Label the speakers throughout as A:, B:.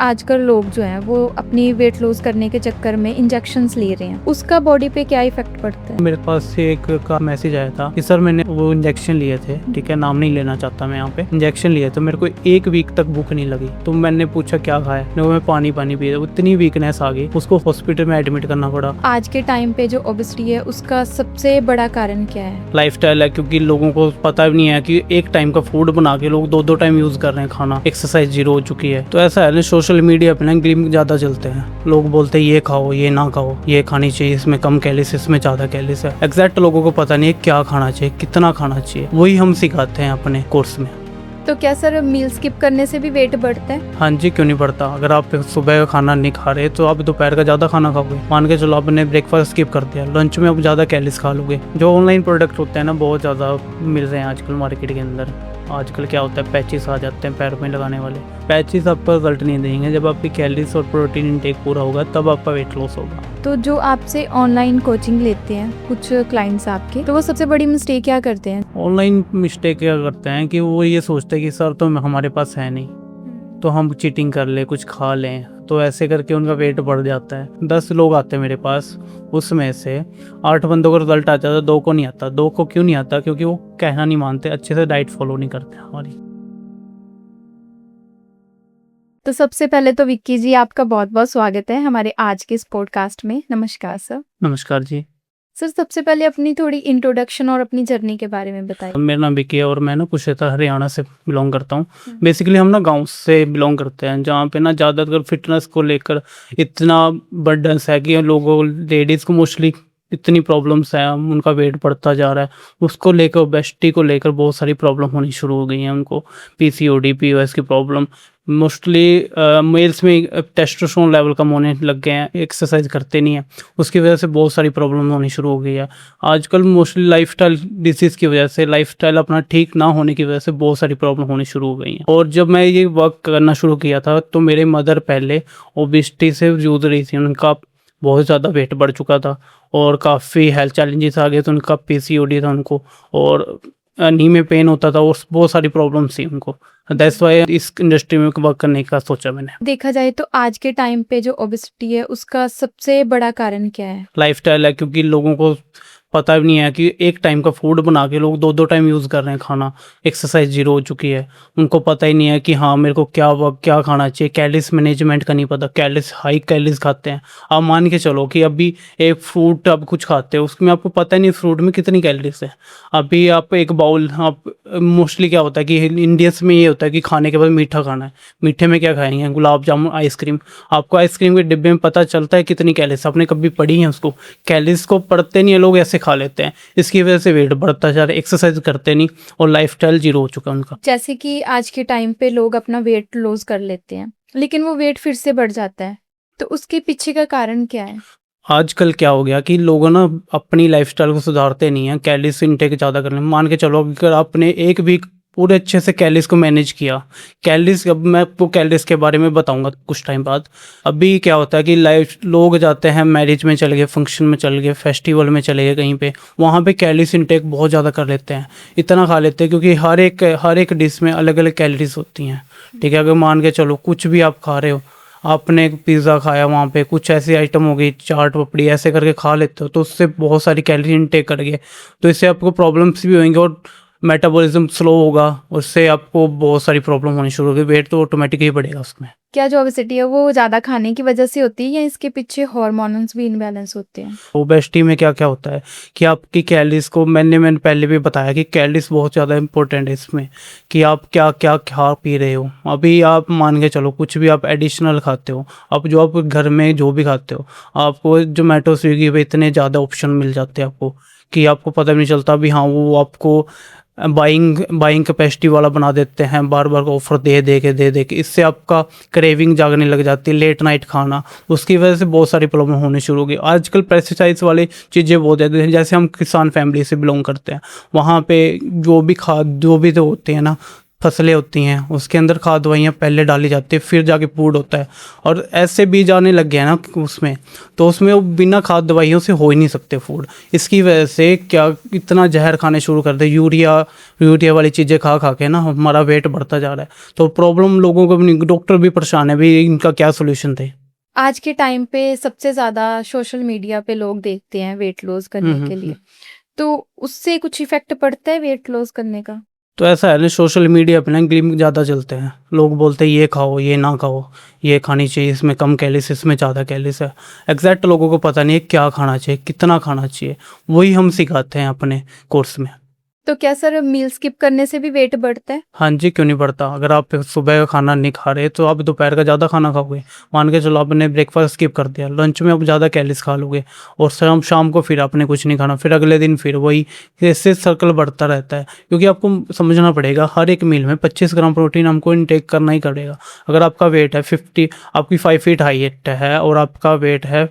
A: आजकल लोग जो हैं वो अपनी वेट लॉस करने के चक्कर में इंजेक्शंस ले रहे हैं, उसका बॉडी पे क्या इफेक्ट पड़ता है?
B: मेरे पास से एक का मैसेज आया था कि सर मैंने वो इंजेक्शन लिए थे, ठीक है, नाम नहीं लेना चाहता मैं यहाँ पे। इंजेक्शन लिए तो मेरे को 1 वीक तक भूख नहीं लगी। तो मैंने पूछा क्या खाया, मैं पानी पिया, उतनी वीकनेस आ गई, उसको हॉस्पिटल में एडमिट करना पड़ा।
A: आज के टाइम पे जो ओबेसिटी है उसका सबसे बड़ा कारण क्या है?
B: लाइफस्टाइल है, क्योंकि लोगों को पता भी नहीं है कि एक टाइम का फूड बना के लोग 2-2 टाइम यूज कर रहे हैं खाना। एक्सरसाइज जीरो हो चुकी है। तो ऐसा है ना, सोशल मीडिया पे ना ग्लिम ज्यादा चलते हैं। लोग बोलते हैं ये खाओ, ये ना खाओ, ये खानी चाहिए, इसमें कम कैलोरीज, इसमें ज्यादा कैलोरीज है। एग्जैक्ट लोगों को पता नहीं है क्या खाना चाहिए, कितना खाना चाहिए, वही हम सिखाते हैं अपने कोर्स में।
A: तो क्या सर मील स्किप करने से भी वेट बढ़ता है?
B: हाँ जी, क्यों नहीं बढ़ता। अगर आप सुबह का खाना नहीं खा रहे तो आप दोपहर का ज़्यादा खाना खाओगे। मान के चलो आपने ब्रेकफास्ट स्किप कर दिया, लंच में आप ज़्यादा कैलोरीज खा लोगे। जो ऑनलाइन प्रोडक्ट होते हैं ना, बहुत ज़्यादा मिल रहे हैं आजकल मार्केट के अंदर। आजकल क्या होता है, पैचेस आ जाते हैं पैरों में लगाने वाले। पैचेस आपको रिजल्ट नहीं देंगे। जब आपकी कैलोरीज और प्रोटीन इंटेक पूरा होगा तब आपका वेट लॉस होगा।
A: तो जो आपसे ऑनलाइन कोचिंग लेते हैं कुछ क्लाइंट्स आपके, तो वो सबसे बड़ी मिस्टेक क्या करते हैं?
B: ऑनलाइन मिस्टेक क्या करते हैं कि वो ये सोचते हैं कि सर तो हमारे पास है नहीं, तो हम चीटिंग कर ले, कुछ खा लें, तो ऐसे करके उनका वेट बढ़ जाता है। 10 लोग आते हैं मेरे पास, उसमें से 8 बंदों का रिजल्ट आ जाता है, 2 को नहीं आता। 2 को क्यों नहीं आता? क्योंकि वो कहना नहीं मानते, अच्छे से डाइट फॉलो नहीं करते हमारी।
A: तो सबसे पहले तो विक्की जी, आपका बहुत बहुत स्वागत है हमारे आज के इस पॉडकास्ट में। नमस्कार सर।
B: नमस्कार जी।
A: सर सबसे पहले अपनी थोड़ी इंट्रोडक्शन और अपनी जर्नी के बारे में बताइए।
B: मेरा नाम विकी है और मैं ना कुशेतर हरियाणा से बिलोंग करता हूँ। बेसिकली हम ना गांव से बिलोंग करते हैं, जहाँ पे ना ज़्यादातर फिटनेस को लेकर इतना बर्डन्स है कि लोगों लेडीज़ को मोस्टली इतनी प्रॉब्लम्स हैं, उनका वेट बढ़ता जा रहा है। उसको लेकर, ओबेसिटी को लेकर बहुत सारी प्रॉब्लम होनी शुरू हो गई हैं उनको। पीसीओडी, पीओएस की प्रॉब्लम। मोस्टली मेल्स में टेस्टोस्टेरोन लेवल कम होने लग गए हैं, एक्सरसाइज करते नहीं हैं, उसकी वजह से बहुत सारी प्रॉब्लम होनी शुरू हो गई है। आजकल मोस्टली लाइफस्टाइल डिसीज़ की वजह से, लाइफस्टाइल अपना ठीक ना होने की वजह से बहुत सारी प्रॉब्लम होनी शुरू हो गई हैं। और जब मैं ये वर्क करना शुरू किया था तो मेरे मदर पहले ओबेसिटी से जूझ रही थी। उनका बहुत ज़्यादा वेट बढ़ चुका था और काफ़ी हेल्थ चैलेंजेस आ गए थे। उनका पीसीओडी था उनको, और नी में पेन होता था, और बहुत सारी प्रॉब्लम्स थी उनको। दैट्स वाई इस इंडस्ट्री में वर्क करने का सोचा मैंने।
A: देखा जाए तो आज के टाइम पे जो ओबेसिटी है उसका सबसे बड़ा कारण क्या है?
B: लाइफस्टाइल है, क्योंकि लोगों को पता भी नहीं है कि एक टाइम का फूड बना के लोग 2-2 टाइम यूज़ कर रहे हैं खाना। एक्सरसाइज जीरो हो चुकी है। उनको पता ही नहीं है कि हाँ मेरे को क्या खाना चाहिए। कैलोरीज मैनेजमेंट का नहीं पता, कैलोरीज हाई कैलोरीज खाते हैं। आप मान के चलो कि अभी एक फ्रूट आप कुछ खाते हो, उसमें आपको पता ही नहीं फ्रूट में कितनी कैलोरीज है। अभी आप एक बाउल, आप मोस्टली क्या होता है कि इंडियंस में ये होता है कि खाने के बाद मीठा खाना है। मीठे में क्या खाएंगे? गुलाब जामुन, आइसक्रीम। आपको आइसक्रीम के डिब्बे में पता चलता है कितनी कैलोरीज, आपने कभी पढ़ी है उसको? कैलोरीज को पढ़ते नहीं है लोग, ऐसे खा लेते हैं। इसकी वजह से वेट बढ़ता जा रहा है, एक्सरसाइज करते नहीं, और लाइफस्टाइल जीरो हो चुका है उनका।
A: जैसे कि आज के टाइम पे लोग अपना वेट लॉस कर लेते हैं लेकिन वो वेट फिर से बढ़ जाता है, तो उसके पीछे का कारण क्या है?
B: आजकल क्या हो गया कि लोग ना अपनी लाइफस्टाइल को सुधारते नहीं हैं, कैलोरीज इनटेक ज़्यादा करने। मान के चलो अगर आपने एक वीक पूरे अच्छे से कैलोरीज को मैनेज किया, कैलोरीज, अब मैं आपको कैलोरीज के बारे में बताऊंगा कुछ टाइम बाद। अभी क्या होता है कि लोग जाते हैं, मैरिज में चले गए, फंक्शन में चले गए, फेस्टिवल में चले गए कहीं पे, वहाँ पे कैलोरीज इनटेक बहुत ज़्यादा कर लेते हैं। इतना खा लेते हैं क्योंकि हर एक डिश में अलग अलग कैलोरीज होती हैं, ठीक है। अगर मान के चलो कुछ भी आप खा रहे हो, आपने एक पिज़्ज़ा खाया, वहाँ पे कुछ ऐसी आइटम हो गई, चाट पपड़ी, ऐसे करके खा लेते हो, तो उससे बहुत सारी कैलोरी इनटेक कर गए, तो इससे आपको प्रॉब्लम्स भी होंगे और मेटाबॉलिज्म स्लो होगा। उससे आपको बहुत सारी प्रॉब्लम होनी शुरू होगी। वेट तो ऑटोमेटिक ही बढ़ेगा उसमें।
A: क्या जो ओबेसिटी है वो ज़्यादा खाने की वजह से होती है या इसके पीछे हार्मोन्स भी इनबैलेंस होते हैं?
B: ओबेसिटी में क्या क्या होता है कि आपकी कैलोरीज को, मैंने पहले भी बताया कि कैलोरीज बहुत ज़्यादा इंपॉर्टेंट है इसमें, कि आप क्या क्या खा पी रहे हो। अभी आप मान के चलो कुछ भी आप एडिशनल खाते हो, आप जो आप घर में जो भी खाते हो, आपको जोमेटो स्विगी पे इतने ज़्यादा ऑप्शन मिल जाते हैं आपको कि आपको पता भी नहीं चलता। अभी हाँ, वो आपको बाइंग कैपेसिटी वाला बना देते हैं, बार बार ऑफर दे के। इससे आपका क्रेविंग जागने लग जाती है, लेट नाइट खाना। उसकी वजह से बहुत सारी प्रॉब्लम होनी शुरू हो गई। आजकल पेस्टिसाइड्स वाली चीज़ें बहुत ज़्यादा हैं। जैसे हम किसान फैमिली से बिलोंग करते हैं, वहाँ पे जो भी तो होते हैं ना, फसलें होती हैं उसके अंदर खाद दवाइयाँ पहले डाली जाती है फिर जाके फूड होता है। और ऐसे बीज आने लग गया ना उसमें, तो उसमें वो बिना खाद दवाइयों से हो ही नहीं सकते फूड। इसकी वजह से क्या इतना जहर खाने शुरू कर दे, यूरिया वाली चीज़ें खा खा के ना हमारा वेट बढ़ता जा रहा है। तो प्रॉब्लम लोगों को भी, डॉक्टर भी परेशान है भी, इनका क्या सोल्यूशन थे।
A: आज के टाइम पे सबसे ज़्यादा सोशल मीडिया पे लोग देखते हैं वेट लॉस करने के लिए, तो उससे कुछ इफ़ेक्ट पड़ता है वेट लॉस करने का?
B: तो ऐसा है ना, सोशल मीडिया पे ना ग्लिम ज़्यादा चलते हैं। लोग बोलते हैं ये खाओ, ये ना खाओ, ये खानी चाहिए, इसमें कम कैलोरीज, इसमें ज़्यादा कैलोरीज है। एग्जैक्ट लोगों को पता नहीं है क्या खाना चाहिए, कितना खाना चाहिए, वही हम सिखाते हैं अपने कोर्स में।
A: तो क्या सर मील स्किप करने से भी वेट बढ़ता है?
B: हाँ जी, क्यों नहीं बढ़ता। अगर आप सुबह का खाना नहीं खा रहे तो आप दोपहर का ज़्यादा खाना खाओगे। मान के चलो आपने ब्रेकफास्ट स्किप कर दिया, लंच में आप ज़्यादा कैलोरीज खा लोगे, और शाम को फिर आपने कुछ नहीं खाना, फिर अगले दिन फिर वही, इससे सर्कल बढ़ता रहता है। क्योंकि आपको समझना पड़ेगा हर एक मील में 25 ग्राम प्रोटीन हमको इनटेक करना ही पड़ेगा। अगर आपका वेट है 50, आपकी 5 फीट हाइट है और आपका वेट है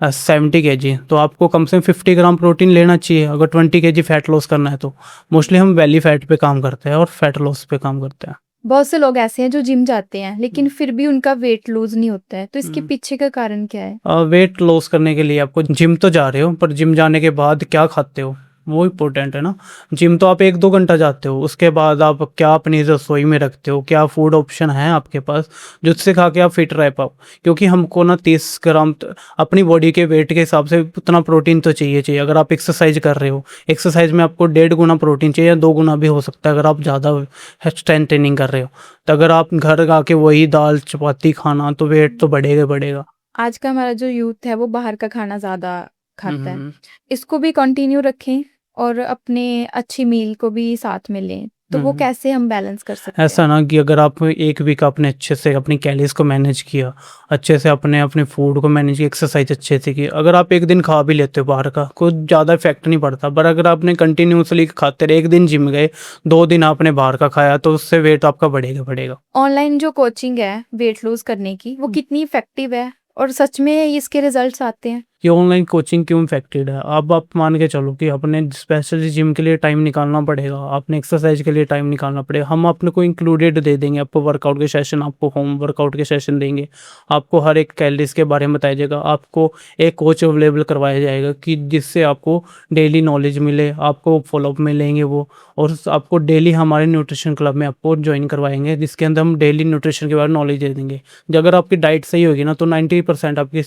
B: 70 kg, तो आपको कम से कम 50 ग्राम प्रोटीन लेना चाहिए अगर 20 kg फैट लॉस करना है तो। मोस्टली हम वैली फैट पे काम करते हैं और फैट लॉस पे काम करते हैं।
A: बहुत से लोग ऐसे हैं जो जिम जाते हैं लेकिन फिर भी उनका वेट लूज नहीं होता है, तो इसके पीछे का कारण क्या है?
B: वेट लॉस करने के लिए आपको जिम तो जा रहे हो, पर जिम जाने के बाद क्या खाते हो वो इम्पोर्टेंट है ना। जिम तो आप 1-2 घंटा जाते हो, उसके बाद आप क्या अपनी रसोई में रखते हो, क्या फूड ऑप्शन है आपके पास जिससे खा के आप फिट रह पाओ। क्योंकि हमको ना 30 ग्राम अपनी बॉडी के वेट के हिसाब से उतना प्रोटीन तो चाहिए। अगर आप एक्सरसाइज कर रहे हो, एक्सरसाइज में आपको 1.5 गुना प्रोटीन चाहिए या 2 गुना भी हो सकता है अगर आप ज़्यादा स्ट्रेंथ ट्रेनिंग कर रहे हो। तो अगर आप घर आके वही दाल चपाती खाना तो वेट तो बढ़ेगा बढ़ेगा।
A: आज का हमारा जो यूथ है वो बाहर का खाना ज़्यादा खाता है,
B: हम्म
A: इसको भी कंटिन्यू रखें और अपने अच्छी मील को भी साथ में लें, तो वो
B: हम्म।
A: कैसे हम बैलेंस कर सकते
B: ऐसा
A: हैं?
B: ना कि अगर आप एक वीक आपने अच्छे से अपनी कैलोरीज को मैनेज किया, अच्छे से अपने अपने फूड को मैनेज किया, एक्सरसाइज अच्छे से की, अगर आप एक दिन खा भी लेते हो बाहर का, कुछ ज़्यादा इफेक्ट नहीं पड़ता। पर अगर आपने कंटिन्यूसली खाते रहे, एक दिन जिम गए, 2 दिन आपने बाहर का खाया, तो उससे वेट आपका बढ़ेगा बढ़ेगा।
A: ऑनलाइन जो कोचिंग है वेट लूज करने की वो कितनी इफेक्टिव है और सच में इसके रिजल्ट्स आते हैं?
B: ये ऑनलाइन कोचिंग क्यों इफेक्टेड है, अब आप मान के चलो कि अपने स्पेशली जिम के लिए टाइम निकालना पड़ेगा, आपने एक्सरसाइज के लिए टाइम निकालना पड़ेगा। हम अपने को इंक्लूडेड दे देंगे, आपको वर्कआउट के सेशन, आपको होम वर्कआउट के सेशन देंगे, आपको हर एक कैलोरीज के बारे में बताया जाएगा, आपको एक कोच अवेलेबल करवाया जाएगा कि जिससे आपको डेली नॉलेज मिले, आपको फॉलोअप मिलेंगे वो। और आपको डेली हमारे न्यूट्रिशन क्लब में आपको ज्वाइन करवाएंगे, जिसके अंदर हम डेली न्यूट्रिशन के बारे में नॉलेज दे देंगे। अगर आपकी डाइट सही होगी ना तो 90% आपकी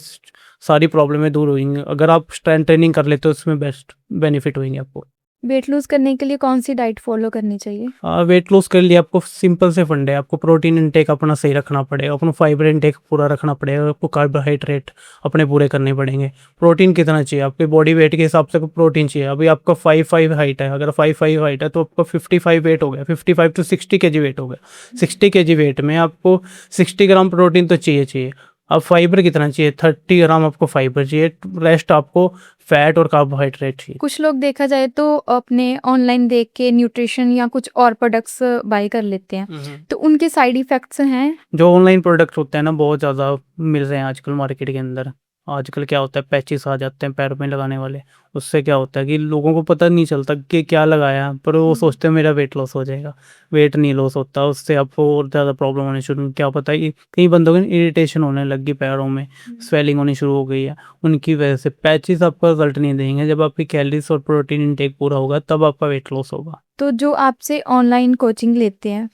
B: सारी प्रॉब्लमें दूर होंगी। अगर आप स्ट्रेंथ ट्रेनिंग कर लेते हो उसमें बेस्ट बेनिफिट होंगे आपको।
A: वेट लूज करने के लिए कौन सी डाइट फॉलो करनी चाहिए?
B: वेट लॉस के लिए आपको सिंपल से फंड है, आपको प्रोटीन इनटेक अपना सही रखना पड़ेगा, अपना फाइबर इनटेक पूरा रखना पड़ेगा, आपको कार्बोहाइड्रेट अपने पूरे करने पड़ेंगे। प्रोटीन कितना चाहिए, आपके बॉडी वेट के हिसाब से प्रोटीन चाहिए। अभी आपका 5'5" हाइट है, अगर 5'5" हाइट है तो आपका 55 वेट हो गया, 55 to 60 kg वेट हो गया। 60 kg वेट में आपको 60 ग्राम प्रोटीन तो चाहिए। अब फाइबर कितना चाहिए, 30 ग्राम आपको फाइबर चाहिए, रेस्ट आपको फैट और कार्बोहाइड्रेट चाहिए।
A: कुछ लोग देखा जाए तो अपने ऑनलाइन देख के न्यूट्रिशन या कुछ और प्रोडक्ट्स बाय कर लेते हैं, तो उनके साइड इफेक्ट्स हैं?
B: जो ऑनलाइन प्रोडक्ट होते हैं ना बहुत ज़्यादा मिल रहे हैं आजकल मार्केट के अंदर। आजकल क्या होता है, पैचेस आ जाते हैं पैरों में लगाने वाले। उससे क्या होता है कि लोगों को पता नहीं चलता कि क्या लगाया, पर वो सोचते हैं मेरा वेट लॉस हो जाएगा। वेट नहीं लॉस होता, उससे आपको और ज़्यादा प्रॉब्लम होनी शुरू। क्या पता है कई बंदों को इरिटेशन होने लग गई पैरों में, स्वेलिंग होनी शुरू हो गई है उनकी वजह से। पैचेस आपको रिजल्ट नहीं देंगे, जब आपकी कैलोरीज और प्रोटीन इंटेक पूरा होगा तब आपका वेट लॉस होगा।
A: तो जो आपसे ऑनलाइन कोचिंग लेते हैं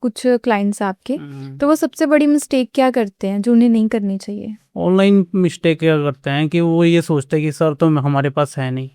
A: कुछ क्लाइंट्स आपके, तो वो सबसे बड़ी मिस्टेक क्या करते हैं जो उन्हें नहीं करनी चाहिए?
B: ऑनलाइन मिस्टेक क्या करते हैं कि वो ये सोचते हैं कि सर तो हमारे पास है नहीं,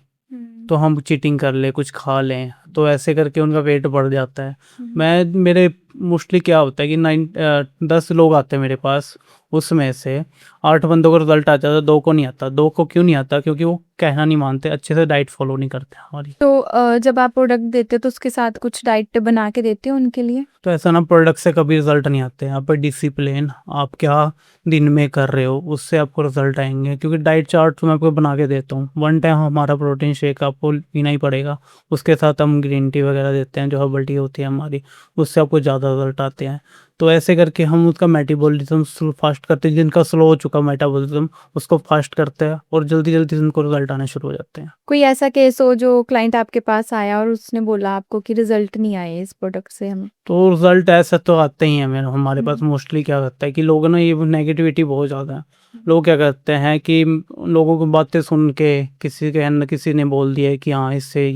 B: तो हम चीटिंग कर ले, कुछ खा लें, तो ऐसे करके उनका वेट बढ़ जाता है। मेरे मोस्टली क्या होता है कि 10 लोग आते हैं मेरे पास, उसमें से 8 बंदों को रिजल्ट आ जाता है, 2 को नहीं आता। 2 को क्यों नहीं आता, क्योंकि वो कहना नहीं मानते, अच्छे से डाइट फॉलो नहीं करते हमारी।
A: तो जब आप प्रोडक्ट देते हो तो उसके साथ कुछ डाइट बना के देते हो उनके लिए?
B: तो ऐसा ना, प्रोडक्ट से कभी रिजल्ट नहीं आते। यहाँ पर डिसिप्लिन, आप क्या दिन में कर रहे हो उससे आपको रिजल्ट आएंगे। क्योंकि डाइट चार्ट मैं आपको बना के देता हूँ, 1 टाइम हमारा प्रोटीन शेक आपको पीना ही पड़ेगा। उसके साथ हम ग्रीन टी वगैरह देते हैं, जो हर्बल टी होती है हमारी, उससे आपको ज़्यादा रिजल्ट आते हैं। तो ऐसे करके हम उसका मेटाबॉलिज्म फास्ट करते हैं। जिनका स्लो हो चुका का मेटाबॉलिज्म उसको फास्ट करता है और जल्दी-जल्दी उनको रिज़ल्ट आने शुरू हो जाते हैं।
A: कोई ऐसा केस हो जो क्लाइंट आपके पास आया और उसने बोला आपको कि रिजल्ट नहीं आए इस प्रोडक्ट से हमें?
B: तो रिज़ल्ट ऐसा तो आते ही हैं मेरे हमारे पास
A: हुँ।
B: मोस्टली क्या होता है कि लोगों ना ये नेगेटिविटी बहुत ज़्यादा है। लोग क्या करते हैं कि लोगों की बातें सुन के किसी के न किसी ने बोल दिया है कि हाँ, इससे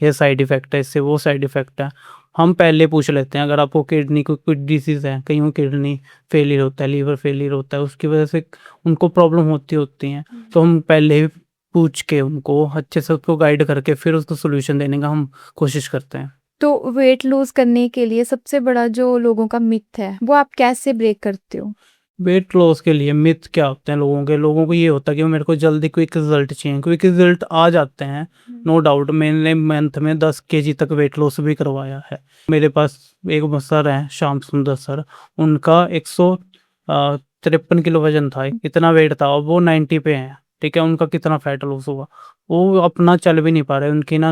B: ये साइड इफ़ेक्ट है, इससे वो साइड इफ़ेक्ट है। हम पहले पूछ लेते हैं अगर आपको किडनी को कोई डिसीज़ है, कईयों को किडनी फेलियर होता है, लीवर फेलियर होता है, उसकी वजह से उनको प्रॉब्लम होती हैं। तो हम पहले ही पूछ के उनको अच्छे से उसको गाइड करके फिर उसको सॉल्यूशन देने का हम कोशिश करते हैं।
A: तो वेट लूज़ करने के लिए सबसे बड़ा जो लोगों का मिथ है, वो आप कैसे ब्रेक करते हो?
B: वेट लॉस के लिए मिथ क्या होते हैं लोगों को ये होता है कि मेरे को जल्दी क्विक रिजल्ट चाहिए। क्विक रिजल्ट आ जाते हैं, नो डाउट। मैंने मंथ में 10 केजी तक वेट लॉस भी करवाया है। मेरे पास एक सर हैं श्याम सुंदर सर, उनका 153 किलो वजन था, इतना वेट था और वो 90 पे हैं। ठीक है, उनका कितना फैट लॉस हुआ। वो अपना चल भी नहीं पा रहे, उनकी ना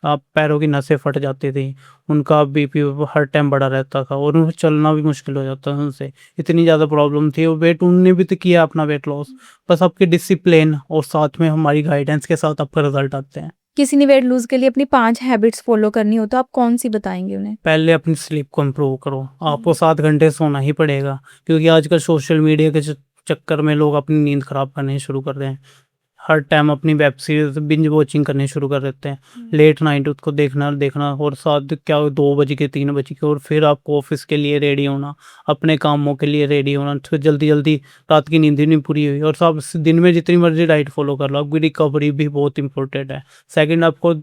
B: पैरों की नसें फट जाती थी, उनका बीपी हर टाइम बढ़ा रहता था और उन्हें चलना भी मुश्किल हो जाता था उनसे, इतनी ज़्यादा प्रॉब्लम थी। और वेट उनने भी तो किया अपना वेट लॉस, बस आपके डिसिप्लिन और साथ में हमारी गाइडेंस के साथ आपका रिजल्ट आते हैं।
A: किसी ने वेट लूज़ के लिए अपनी 5 हैबिट्स फ़ॉलो करनी हो तो आप कौन-सी बताएँगे उन्हें?
B: पहले अपनी स्लीप को इम्प्रूव करो, आपको 7 घंटे सोना ही पड़ेगा, क्योंकि आजकल सोशल मीडिया के चक्कर में लोग अपनी नींद खराब करनी शुरू कर रहे हैं। हर टाइम अपनी वेब सीरीज़ बिंज वॉचिंग करनी शुरू कर देते हैं। लेट नाइट उसको देखना और साथ क्या 2 बज के 3 बज के और फिर आपको ऑफ़िस के लिए रेडी होना, अपने कामों के लिए रेडी होना, फिर जल्दी-जल्दी रात की नींद ही नहीं पूरी हुई और सब दिन में जितनी मर्ज़ी डाइट फ़ॉलो कर लो, आपकी रिकवरी भी बहुत इम्पोर्टेंट है। सेकंड, आपको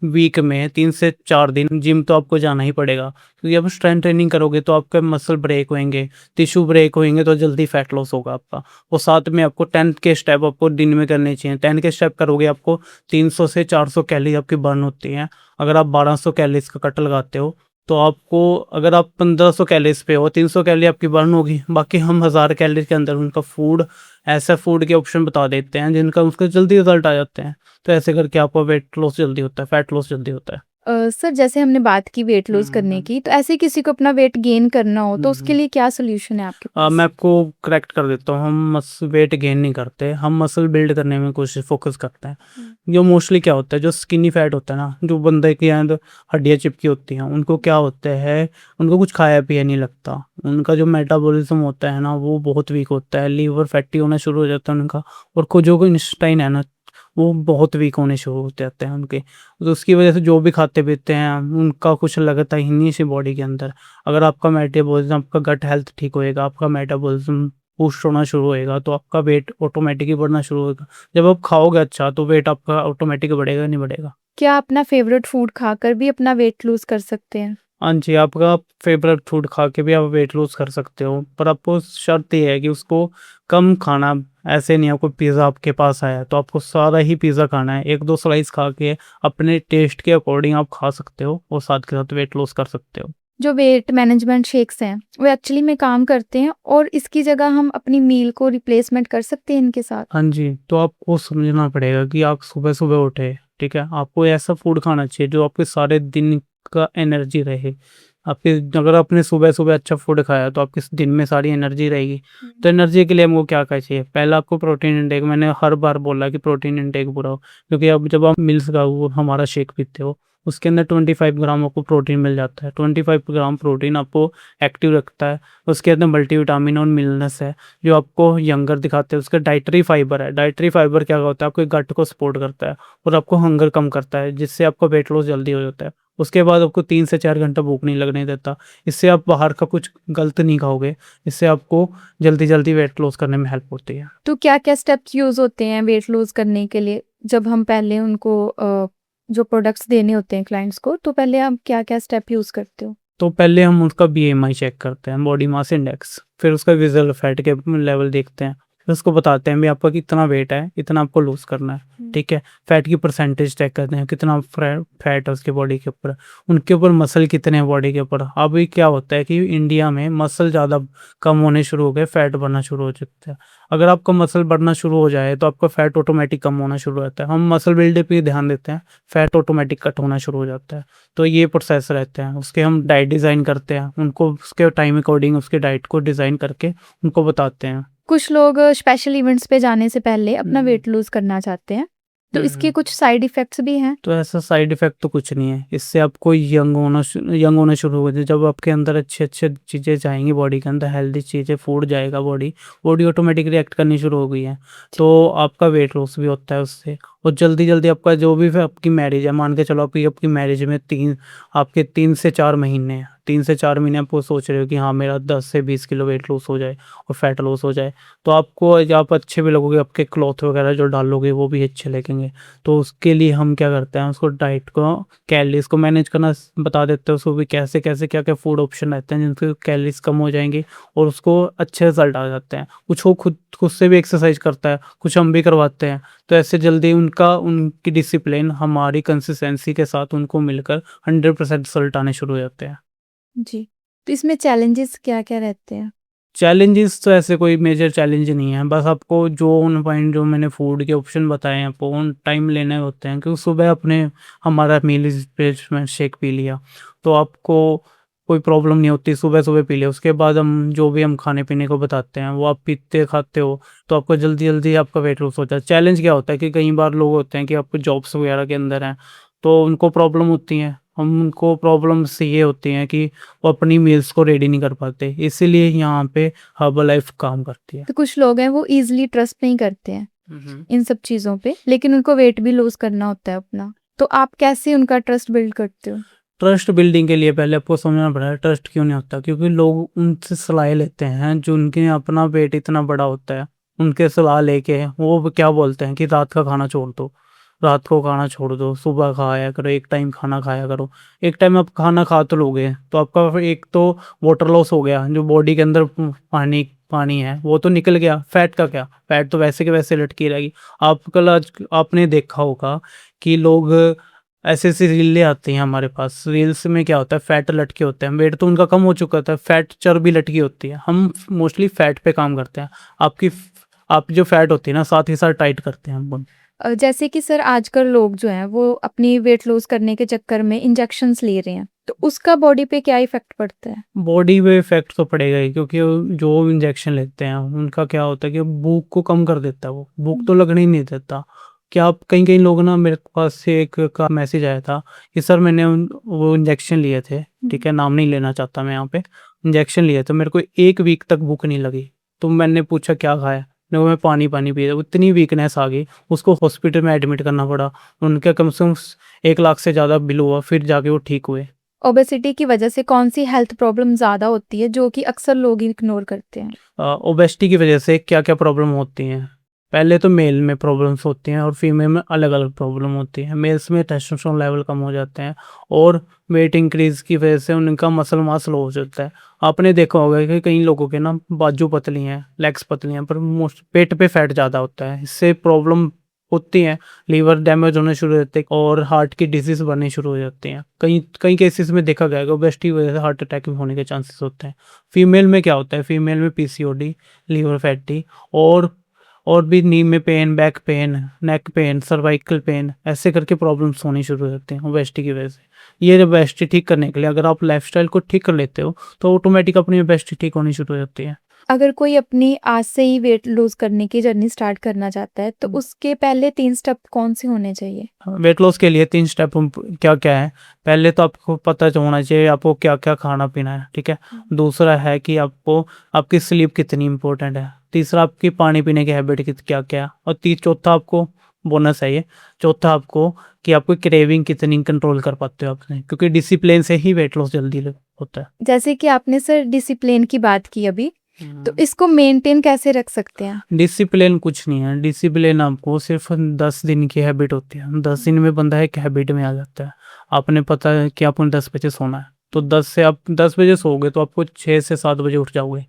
B: वीक में 3 से 4 दिन जिम तो आपको जाना ही पड़ेगा, क्योंकि आप स्ट्रेंथ ट्रेनिंग करोगे तो आपके मसल ब्रेक होंगे, टिश्यू ब्रेक होंगे तो जल्दी फैट लॉस होगा आपका। और साथ में आपको 10 के स्टेप आपको दिन में करने चाहिए। 10 के स्टेप करोगे आपको 300 से 400 कैलोरी आपकी बर्न होती हैं। अगर आप 1200 कैलोरीज़ का कट लगाते हो तो आपको, अगर आप 1500 कैलोरीज़ पे हो, 300 कैलोरी आपकी बर्न होगी। बाकी हम 1000 कैलोरी के अंदर उनका फूड, ऐसा फूड के ऑप्शन बता देते हैं जिनका उसके जल्दी रिजल्ट आ जाते हैं। तो ऐसे करके आपका वेट लॉस जल्दी होता है, फैट लॉस जल्दी होता है।
A: सर जैसे हमने बात की वेट
B: हुँ,
A: लूज़
B: हुँ,
A: करने
B: हुँ।
A: की, तो ऐसे किसी को अपना वेट गेन करना हो तो
B: हुँ,
A: उसके
B: हुँ।
A: लिए क्या सॉल्यूशन है आपके पास?
B: मैं आपको करेक्ट कर देता हूँ, हम वेट गेन नहीं करते, हम मसल बिल्ड करने में कोशिश फोकस करते हैं। जो मोस्टली क्या होता है, जो स्किनी फैट होता है ना, जो बंदे के अंदर हड्डियाँ चिपकी होती हैं, उनको क्या होता है, उनको कुछ खाया पिया नहीं लगता। उनका जो मेटाबॉलिज्म होता है ना, वो बहुत वीक होता है, लीवर फैटी होना शुरू हो जाता है उनका, और जो को इंटेस्टाइन है ना, वो बहुत वीक होने शुरू हो जाते हैं उनके। तो उसकी वजह से जो भी खाते-पीते हैं, उनका कुछ लगता ही नहीं है बॉडी के अंदर। अगर आपका मेटाबॉलिज्म, आपका गट हेल्थ ठीक होएगा, आपका मेटाबॉलिज्म बूस्ट होना शुरू होएगा, तो आपका वेट ऑटोमेटिक ही बढ़ना शुरू होएगा। जब आप खाओगे अच्छा, तो वेट आपका ऑटोमेटिक बढ़ेगा, नहीं बढ़ेगा।
A: क्या अपना फ़ेवरेट फूड खाकर भी अपना वेट लूज़ कर सकते हैं?
B: हाँ जी, आपका फ़ेवरेट फूड खा के भी आप वेट लूज़ कर सकते हो, पर आपको शर्त ये है कि उसको कम खाना। ऐसे नहीं, आपको पिज़्ज़ा आपके पास आया है, तो आपको सारा ही पिज़्ज़ा खाना है। 1-2 स्लाइस खा के अपने टेस्ट के अकॉर्डिंग आप खा सकते हो और साथ के साथ वेट लॉस कर सकते हो।
A: जो वेट मैनेजमेंट शेक्स हैं, वो एक्चुअली में काम करते हैं और इसकी जगह हम अपनी मील को रिप्लेसमेंट कर सकते हैं इनके साथ?
B: हाँ जी, तो आपको समझना पड़ेगा कि आप सुबह-सुबह उठे, ठीक है? आपको ऐसा फूड खाना चाहिए जो आपके सारे दिन का एनर्जी रहे। आपके अगर आपने सुबह-सुबह अच्छा फूड खाया तो आपके दिन में सारी एनर्जी रहेगी। तो एनर्जी के लिए हमको क्या चाहिए? पहला आपको प्रोटीन इनटेक, मैंने हर बार बोला कि प्रोटीन इनटेक पूरा हो, क्योंकि अब जब आप मिल्स का वो हमारा शेक पीते हो, उसके अंदर 25 ग्राम आपको प्रोटीन मिल जाता है। 25 ग्राम प्रोटीन आपको एक्टिव रखता है। उसके अंदर मल्टीविटामिन और मिनरल्स है, जो आपको यंगर दिखाते हैं। उसका डाइटरी फाइबर है, डाइटरी फाइबर क्या होता है, आपके गट को सपोर्ट करता है और आपको हंगर कम करता है, जिससे आपका वेट लॉस जल्दी हो जाता है। उसके बाद आपको 3 से 4 घंटा भूख नहीं लगने देता। इससे आप बाहर का कुछ गलत नहीं खाओगे, इससे आपको जल्दी-जल्दी वेट लॉस करने में हेल्प होती है।
A: तो क्या-क्या स्टेप्स यूज़ होते हैं वेट लूज़ करने के लिए? जब हम पहले उनको जो प्रोडक्ट्स देने होते हैं क्लाइंट्स को, तो पहले आप क्या-क्या स्टेप यूज़ करते हो?
B: तो पहले हम उसका बीएमआई चेक करते हैं, बॉडी मास इंडेक्स, फिर उसका विज़ुअल फैट के लेवल देखते हैं। फिर उसको बताते हैं, भई आपका कितना वेट है, इतना आपको लूज़ करना है, ठीक है? फैट की परसेंटेज चेक करते हैं, कितना फैट है उसके बॉडी के ऊपर, उनके ऊपर मसल कितने हैं बॉडी के ऊपर। अभी क्या होता है कि इंडिया में मसल ज़्यादा कम होने शुरू हो गए, फैट बढ़ना शुरू हो चुका है। अगर आपका मसल बढ़ना शुरू हो जाए, तो आपका फैट ऑटोमेटिक कम होना शुरू हो जाता है। हम मसल बिल्डअप पे ध्यान देते हैं, फैट ऑटोमेटिक कट होना शुरू हो जाता है। तो ये प्रोसेस रहते हैं, उसके हम डाइट डिज़ाइन करते हैं, उनको उसके टाइम अकॉर्डिंग उसके डाइट को डिज़ाइन करके उनको बताते हैं।
A: कुछ लोग स्पेशल इवेंट्स पे जाने से पहले अपना
B: हम्म।
A: वेट लूज करना चाहते हैं, तो इसके कुछ साइड इफेक्ट्स भी हैं।
B: तो ऐसा साइड इफेक्ट तो कुछ नहीं है, इससे आपको यंग होना शुरू हो जाए। जब आपके अंदर अच्छे अच्छे चीज़ें जाएंगी बॉडी के अंदर, हेल्दी चीज़ें फूड जाएगा, बॉडी बॉडी ऑटोमेटिक रिएक्ट करनी शुरू हो गई है, तो आपका वेट लॉस भी होता है उससे। और जल्दी जल्दी आपका जो भी आपकी मैरिज है, मान के चलो आपकी आपकी मैरिज में आपके 3 से 4 महीने हैं, 3 से 4 महीने आपको सोच रहे हो कि हाँ मेरा 10 से 20 किलो वेट लॉस हो जाए और फैट लॉस हो जाए, तो आपको आप अच्छे भी लगोगे, आपके क्लॉथ वगैरह जो डालोगे वो भी अच्छे लगेंगे। तो उसके लिए हम क्या करते हैं, उसको डाइट को कैलोरीज को मैनेज करना बता देते हैं, उसको भी कैसे कैसे क्या क्या फूड ऑप्शन रहते हैं जिनसे कैलोरीज कम हो जाएंगी और उसको अच्छे रिजल्ट आ जाते हैं। कुछ वो खुद खुद से भी एक्सरसाइज करता है, कुछ हम भी करवाते हैं, तो ऐसे जल्दी उनकी डिसिप्लिन हमारी कंसिस्टेंसी के साथ उनको मिलकर 100% रिजल्ट आने शुरू हो जाते हैं।
A: जी, तो इसमें चैलेंजेस क्या-क्या रहते हैं?
B: चैलेंजेस तो ऐसे कोई मेजर चैलेंज नहीं है, बस आपको जो उन पॉइंट जो मैंने फूड के ऑप्शन बताए हैं आपको उन टाइम लेने होते हैं, क्योंकि सुबह अपने हमारा मील रिप्लेसमेंट शेक पी लिया तो आपको कोई प्रॉब्लम नहीं होती, सुबह सुबह पी लिया, उसके बाद हम जो भी हम खाने पीने को बताते हैं वो आप पीते खाते हो तो आपको जल्दी जल्दी आपका वेट लॉस होता है। चैलेंज क्या होता है कि कई बार लोग होते हैं कि आपको जॉब्स वगैरह के अंदर हैं तो उनको प्रॉब्लम होती है, हम उनको प्रॉब्लम्स ये होती हैं कि वो अपनी मील्स को रेडी नहीं कर पाते, इसीलिए यहाँ पे हर्बल लाइफ काम करती है।
A: तो कुछ लोग हैं वो ईज़िली ट्रस्ट नहीं करते हैं
B: हम्म।
A: इन सब चीज़ों पे, लेकिन उनको वेट भी लूज़ करना होता है अपना। तो आप कैसे उनका ट्रस्ट बिल्ड करते हो?
B: ट्रस्ट बिल्डिंग के लिए पहले आपको समझना पड़ेगा ट्रस्ट क्यों नहीं होता, क्योंकि लोग उनसे सलाह लेते हैं जो उनके अपना पेट इतना बड़ा होता है, उनके सलाह लेके वो क्या बोलते हैं कि रात का खाना छोड़ दो, रात को खाना छोड़ दो, सुबह खाया करो, एक टाइम खाना खाया करो। एक टाइम आप खाना खा तो लोगे तो आपका फिर एक तो वाटर लॉस हो गया, जो बॉडी के अंदर पानी पानी है वो तो निकल गया, फैट का क्या, फैट तो वैसे के वैसे लटकी रहेगी। आप कल आज आपने देखा होगा कि लोग ऐसे ऐसी रीलें आती हैं हमारे पास, रील्स में क्या होता है फैट लटके होते हैं, वेट तो उनका कम हो चुका था, फैट चर्बी लटकी होती है। हम मोस्टली फैट पे काम करते हैं, आपकी आप जो फैट होती है ना साथ ही साथ टाइट करते हैं हम।
A: जैसे कि सर आजकल लोग जो हैं वो अपनी वेट लूज़ करने के चक्कर में इंजेक्शंस ले रहे हैं, तो उसका बॉडी पे क्या इफ़ेक्ट पड़ता है?
B: बॉडी पे इफेक्ट तो पड़ेगा ही, क्योंकि जो इंजेक्शन लेते हैं उनका क्या होता है कि भूख को कम कर देता है, वो भूख तो लगने ही नहीं देता। क्या आप कई कई लोग ना, मेरे पास से एक का मैसेज आया था कि सर मैंने वो इंजेक्शन लिए थे, ठीक है नाम नहीं लेना चाहता मैं यहाँ पे, इंजेक्शन लिए तो मेरे को 1 वीक तक भूख नहीं लगी। तो मैंने पूछा क्या खाया, मैं पानी पानी पी रहा, इतनी वीकनेस आ गई, उसको हॉस्पिटल में एडमिट करना पड़ा, उनके कम से कम 1 लाख से ज़्यादा बिल हुआ, फिर जाके वो ठीक हुए।
A: ओबेसिटी की वजह से कौन-सी हेल्थ प्रॉब्लम ज़्यादा होती है जो कि अक्सर लोग इग्नोर करते हैं?
B: ओबेसिटी की वजह से क्या क्या प्रॉब्लम होती हैं, पहले तो मेल में प्रॉब्लम्स होती हैं और फीमेल में अलग अलग प्रॉब्लम होती है। मेल्स में टेस्टोस्टेरोन लेवल कम हो जाते हैं और वेट इंक्रीज की वजह से उनका मसल मास लो हो जाता है। आपने देखा होगा कि कई लोगों के ना बाजू पतली हैं, लेग्स पतली हैं, पर मोस्ट पेट पे फैट ज़्यादा होता है, इससे प्रॉब्लम होती हैं, लीवर डैमेज होने शुरू हो जाते हैं और हार्ट की डिजीज बननी शुरू हो जाती हैं। कई कई केसेस में देखा गया है कि ओबेसिटी की वजह से हार्ट अटैक भी होने के चांसेस होते हैं। फीमेल में क्या होता है, फीमेल में पीसीओडी, लीवर फैटी और भी नी में pain, back pain, neck pain, cervical pain, ऐसे करके प्रॉब्लम्स होनी शुरू हो जाते हैं ओबेसिटी की वजह से। ये जब ओबेसिटी ठीक करने के लिए अगर आप लाइफस्टाइल को ठीक कर लेते हो तो ऑटोमेटिक अपनी ओबेसिटी ठीक होनी शुरू हो जाती है।
A: अगर कोई अपनी आज से ही वेट लूज़ करने की जर्नी स्टार्ट करना चाहता है, तो उसके पहले 3 स्टेप कौन-से होने चाहिए?
B: वेट लॉस के लिए 3 स्टेप क्या क्या है, पहले तो आपको पता होना चाहिए आपको क्या क्या खाना पीना है, ठीक है। दूसरा है कि आपको आपकी स्लीप कितनी इंपॉर्टेंट है। तीसरा आपकी पानी पीने की हैबिट क्या क्या, और चौथा आपको बोनस है ये, चौथा आपको कि आपको क्रेविंग कितनी कंट्रोल कर पाते हो आपने, क्योंकि डिसिप्लिन से ही वेट लॉस जल्दी होता है।
A: जैसे कि आपने सर डिसिप्लिन की बात की अभी, तो इसको मेंटेन कैसे रख सकते हैं?
B: डिसिप्लिन कुछ नहीं है, डिसिप्लिन आपको सिर्फ 10 दिन की हैबिट होती है, 10 दिन में बंदा एक हैबिट में आ जाता है। आपने पता है कि आपको 10 बजे सोना है, तो 10 बजे सोओगे तो आपको 6 से 7 बजे उठ जाओगे,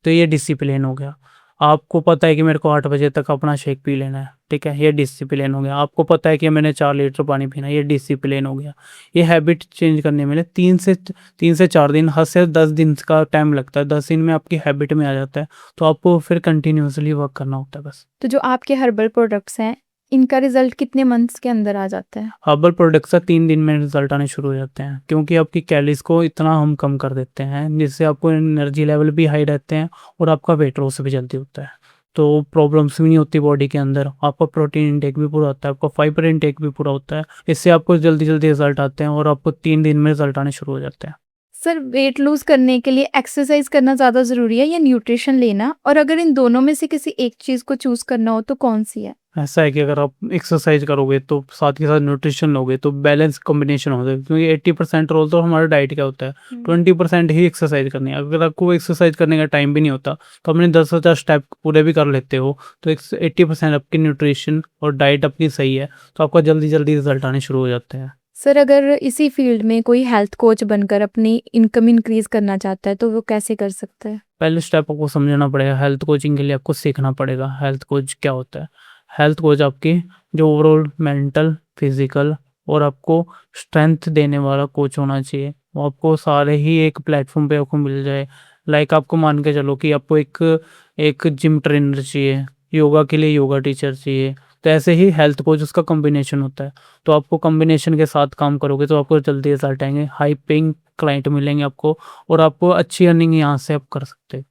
B: तो ये डिसिप्लिन हो गया। आपको पता है कि मेरे को 8 बजे तक अपना शेक पी लेना है, ठीक है, ये डिसिप्लिन हो गया। आपको पता है कि मैंने 4 लीटर पानी पीना है, ये डिसिप्लिन हो गया। ये हैबिट चेंज करने में 3 से 4 दिन, हद से 10 दिन का टाइम लगता है, 10 दिन में आपकी हैबिट में आ जाता है, तो आपको फिर कंटिन्यूअसली वर्क करना होता है बस।
A: तो जो आपके हर्बल प्रोडक्ट्स हैं, इनका रिजल्ट कितने मंथ्स के अंदर आ जाता है?
B: हर्बल प्रोडक्ट से 3 दिन में रिजल्ट आने शुरू हो जाते हैं, क्योंकि आपकी कैलोरीज को इतना हम कम कर देते हैं जिससे आपको एनर्जी लेवल भी हाई रहते हैं और आपका वेट लॉस भी जल्दी होता है। तो प्रॉब्लम्स भी नहीं होती बॉडी के अंदर, आपका प्रोटीन इंटेक भी पूरा होता है, आपका फाइबर इंटेक भी पूरा होता है। इससे आपको जल्दी जल्दी रिजल्ट आते हैं और आपको 3 दिन में रिजल्ट आने शुरू हो जाते हैं।
A: सर वेट लूज़ करने के लिए एक्सरसाइज़ करना ज़्यादा ज़रूरी है या न्यूट्रिशन लेना? और अगर इन दोनों में से किसी एक चीज़ को चूज़ करना हो तो कौन-सी है?
B: ऐसा है कि अगर आप एक्सरसाइज करोगे तो साथ के साथ न्यूट्रिशन लोगे तो बैलेंस कॉम्बिनेशन होता है, क्योंकि 80% रोल तो हमारा डाइट का होता है, 20% ही एक्सरसाइज करनी है। अगर आपको एक्सरसाइज करने का टाइम भी नहीं होता तो अपने 10,000 स्टेप पूरे भी कर लेते हो, तो 80% आपकी न्यूट्रिशन और डाइट आपकी सही है तो आपका जल्दी जल्दी रिजल्ट आने शुरू हो जाते हैं।
A: सर अगर इसी फील्ड में कोई हेल्थ कोच बनकर अपनी इनकम इंक्रीज़ करना चाहता है तो वो कैसे कर सकता है?
B: पहले स्टेप आपको समझना पड़ेगा, हेल्थ कोचिंग के लिए आपको सीखना पड़ेगा हेल्थ कोच क्या होता है। हेल्थ कोच आपकी जो ओवरऑल मेंटल, फिजिकल और आपको स्ट्रेंथ देने वाला कोच होना चाहिए। वो आपको सारे ही एक प्लेटफॉर्म पे आपको मिल जाए। लाइक आपको मान के चलो कि आपको एक एक जिम ट्रेनर चाहिए, योगा के लिए योगा टीचर चाहिए, तो ऐसे ही हेल्थ कोच उसका कॉम्बिनेशन होता है। तो आपको कॉम्बिनेशन के साथ काम करोगे तो आपको जल्दी रिजल्ट आएंगे, हाई पेइंग क्लाइंट मिलेंगे आपको और आपको अच्छी अर्निंग यहाँ से आप कर सकते हैं।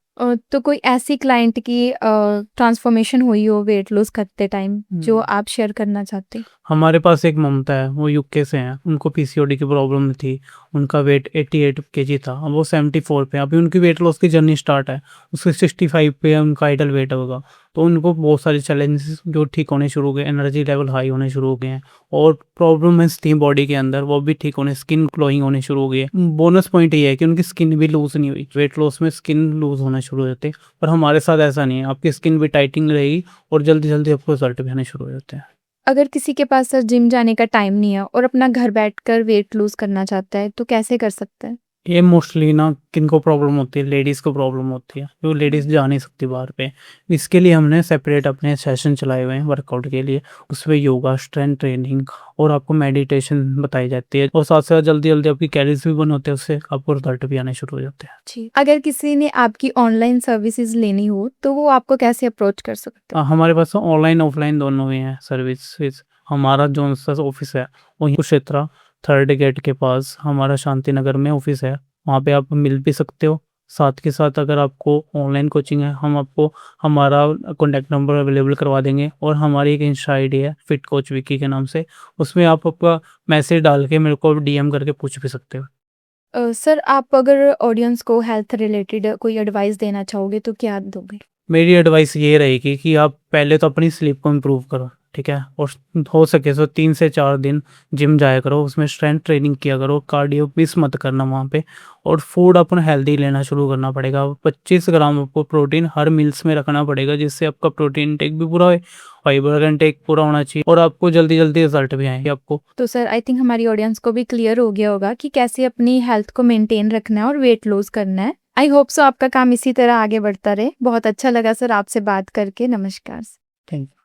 A: तो कोई ऐसी क्लाइंट की ट्रांसफॉर्मेशन हुई हो वेट लूज़ करते टाइम जो आप शेयर करना चाहते हैं?
B: हमारे पास एक ममता है, वो यूके से हैं, उनको पीसीओडी की प्रॉब्लम थी, उनका वेट 88 केजी था, अब वो 74 पे हैं। अभी उनकी वेट लॉस की जर्नी स्टार्ट है, उसके 65 पे उनका आइडल वेट होगा। तो उनको बहुत सारे चैलेंजेस जो ठीक होने शुरू हो गए, एनर्जी लेवल हाई होने शुरू हो गए हैं और प्रॉब्लम्स थी बॉडी के अंदर वो भी ठीक होने, स्किन ग्लोइंग होने शुरू हो गई है। बोनस पॉइंट ये है कि उनकी स्किन भी लूज नहीं हुई। वेट लॉस में स्किन लूज होना शुरू हो जाते हैं, पर हमारे साथ ऐसा नहीं है, आपकी स्किन भी टाइटिंग रहेगी और जल्दी जल्दी आपको रिजल्ट भी आने शुरू हो जाते हैं।
A: अगर किसी के पास सर जिम जाने का टाइम नहीं है और अपना घर बैठकर वेट लूज़ करना चाहता है तो कैसे कर सकता है?
B: ये मोस्टली ना किनको प्रॉब्लम होती है, लेडीज़ को प्रॉब्लम होती है, जो लेडीज़ जा नहीं सकती बाहर पे। इसके लिए हमने सेपरेट अपने सेशन चलाए हुए हैं वर्कआउट के लिए, उसमें योगा, स्ट्रेंथ ट्रेनिंग और आपको मेडिटेशन बताई जाती है और साथ साथ जल्दी जल्दी आपकी कैलोरीज भी बर्न होते हैं, उससे आपको रिजल्ट भी आने शुरू हो जाते हैं।
A: जी। अगर किसी ने आपकी ऑनलाइन सर्विसेज लेनी हो तो वो आपको कैसे अप्रोच कर सकते हैं?
B: हमारे पास ऑनलाइन ऑफलाइन दोनों ही हैं सर्विसेज। हमारा जो ऑफिस है वहीं कुरुक्षेत्र 3rd गेट के पास हमारा शांति नगर में ऑफिस है, वहाँ पे आप मिल भी सकते हो। साथ के साथ अगर आपको ऑनलाइन कोचिंग है, हम आपको हमारा कॉन्टैक्ट नंबर अवेलेबल करवा देंगे और हमारी एक इंस्टा आईडी है फिट कोच विकी के नाम से, उसमें आप आपका मैसेज डाल के मेरे को डीएम करके पूछ भी सकते हो।
A: सर आप अगर ऑडियंस को हेल्थ रिलेटेड कोई एडवाइस देना चाहोगे तो क्या दोगे?
B: मेरी एडवाइस ये रहेगी कि आप पहले तो अपनी स्लीप को इम्प्रूव करो, ठीक है? और हो सके तो 3 से 4 दिन जिम जाया करो, उसमें स्ट्रेंथ ट्रेनिंग किया करो, कार्डियो मिस मत करना वहाँ पे। और फूड अपन हेल्दी लेना शुरू करना पड़ेगा। 25 ग्राम आपको प्रोटीन हर मील्स में रखना पड़ेगा, जिससे आपका प्रोटीन इंटेक भी पूरा हो, फाइबर का इंटेक पूरा होना चाहिए और आपको जल्दी जल्दी रिजल्ट भी आएंगे आपको।
A: तो सर आई थिंक हमारी ऑडियंस को भी क्लियर हो गया होगा कि कैसे अपनी हेल्थ को मेंटेन रखना है और वेट लॉस करना है। आई होप सो आपका काम इसी तरह आगे बढ़ता रहे। बहुत अच्छा लगा सर आपसे बात करके। नमस्कार।
B: Thank you.